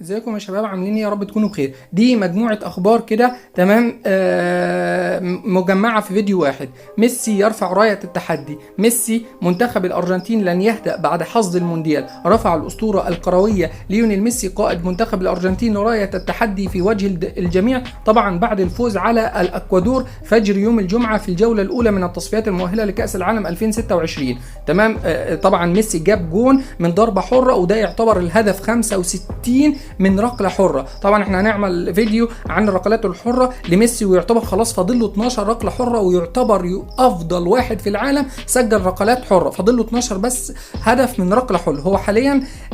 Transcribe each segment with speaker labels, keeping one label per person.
Speaker 1: ازيكم يا شباب، عاملين ايه؟ يا رب تكونوا بخير. دي مجموعة اخبار كده، تمام، مجمعة في فيديو واحد. ميسي يرفع راية التحدي. ميسي: منتخب الارجنتين لن يهدأ بعد حصد المونديال. رفع الاسطورة الكروية ليونيل ميسي قائد منتخب الارجنتين راية التحدي في وجه الجميع، طبعا بعد الفوز على الاكوادور فجر يوم الجمعة في الجولة الاولى من التصفيات المؤهلة لكأس العالم 2026. تمام. طبعا ميسي جاب جون من ضربة حرة، وده يعتبر الهدف 65 من ركله حره. طبعا احنا هنعمل فيديو عن الركلات الحره لميسي، ويعتبر خلاص فاضل له 12 ركله حره، ويعتبر افضل واحد في العالم سجل ركلات حره. فاضل له 12 بس هدف من ركله حره. هو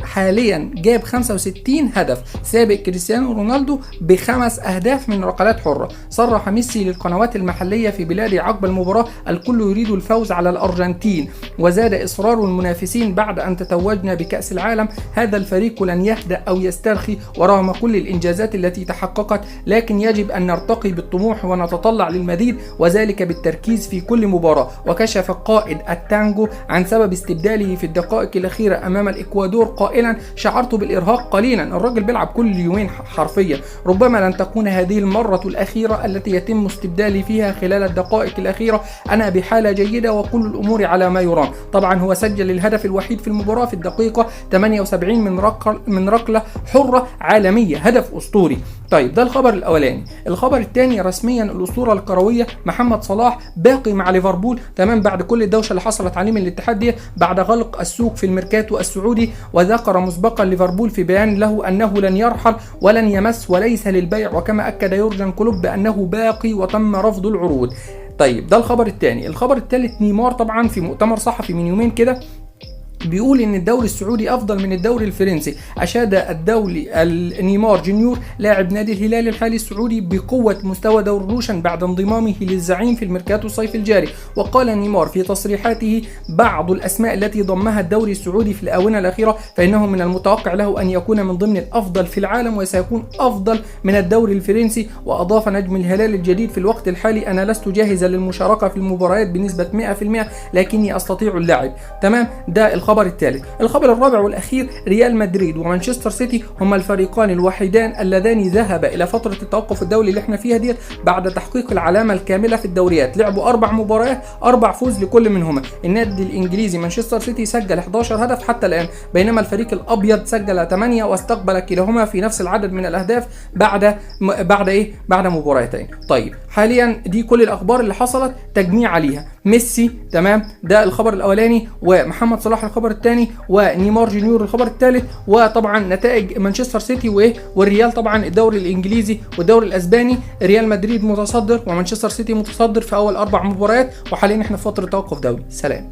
Speaker 1: حاليا جاب 65 هدف، سابق كريستيانو رونالدو ب5 اهداف من ركلات حره. صرح ميسي للقنوات المحليه في بلاده عقب المباراه: الكل يريد الفوز على الارجنتين، وزاد اصرار المنافسين بعد ان تتوجنا بكأس العالم. هذا الفريق لن يهدأ او يسترخي ورغم كل الإنجازات التي تحققت، لكن يجب أن نرتقي بالطموح ونتطلع للمزيد، وذلك بالتركيز في كل مباراة. وكشف قائد التانجو عن سبب استبداله في الدقائق الأخيرة أمام الإكوادور قائلا: شعرت بالإرهاق قليلا. الراجل بيلعب كل يومين حرفيا. ربما لن تكون هذه المرة الأخيرة التي يتم استبدالي فيها خلال الدقائق الأخيرة. أنا بحالة جيدة وكل الأمور على ما يرام. طبعا هو سجل الهدف الوحيد في المباراة في الدقيقة 78 من ركلة حرة عالمية، هدف أسطوري. طيب ده الخبر الأولاني. الخبر الثاني: رسميا الأسطورة الكروية محمد صلاح باقي مع ليفربول، تمام، بعد كل الدوشة اللي حصلت عليه من الاتحاد دي بعد غلق السوق في الميركاتو السعودي. وذكر مسبقا ليفربول في بيان له أنه لن يرحل ولن يمس وليس للبيع، وكما أكد يورجن كلوب بأنه باقي وتم رفض العروض. طيب ده الخبر الثاني. الخبر الثالث: نيمار طبعا في مؤتمر صحفي من يومين كده بيقول ان الدوري السعودي افضل من الدوري الفرنسي. اشاد الدولي نيمار جونيور لاعب نادي الهلال الحالي السعودي بقوه مستوى دوري روشن بعد انضمامه للزعيم في الميركاتو الصيف الجاري. وقال نيمار في تصريحاته: بعض الاسماء التي ضمها الدوري السعودي في الاونه الاخيره فانه من المتوقع له ان يكون من ضمن الافضل في العالم وسيكون افضل من الدوري الفرنسي. واضاف نجم الهلال الجديد: في الوقت الحالي انا لست جاهزا للمشاركه في المباريات بنسبه 100%، لكني استطيع اللعب. تمام. ده الخبر الثالث. الخبر الرابع والاخير: ريال مدريد ومانشستر سيتي هما الفريقان الوحيدان اللذان ذهبا الى فتره التوقف الدولي اللي احنا فيها ديت بعد تحقيق العلامه الكامله في الدوريات. لعبوا 4 مباريات، 4 فوز لكل منهما. النادي الانجليزي مانشستر سيتي سجل 11 هدف حتى الان، بينما الفريق الابيض سجل 8 واستقبل كلاهما في نفس العدد من الاهداف بعد مباراتين. طيب حاليا دي كل الاخبار اللي حصلت تجميع عليها. ميسي، تمام، ده الخبر الاولاني، ومحمد صلاح الخبر الثاني، ونيمار جونيور الخبر الثالث، وطبعا نتائج مانشستر سيتي والريال، طبعا الدوري الانجليزي والدوري الاسباني. ريال مدريد متصدر ومانشستر سيتي متصدر في اول 4 مباريات، وحاليا احنا في فتره توقف دولي. سلام.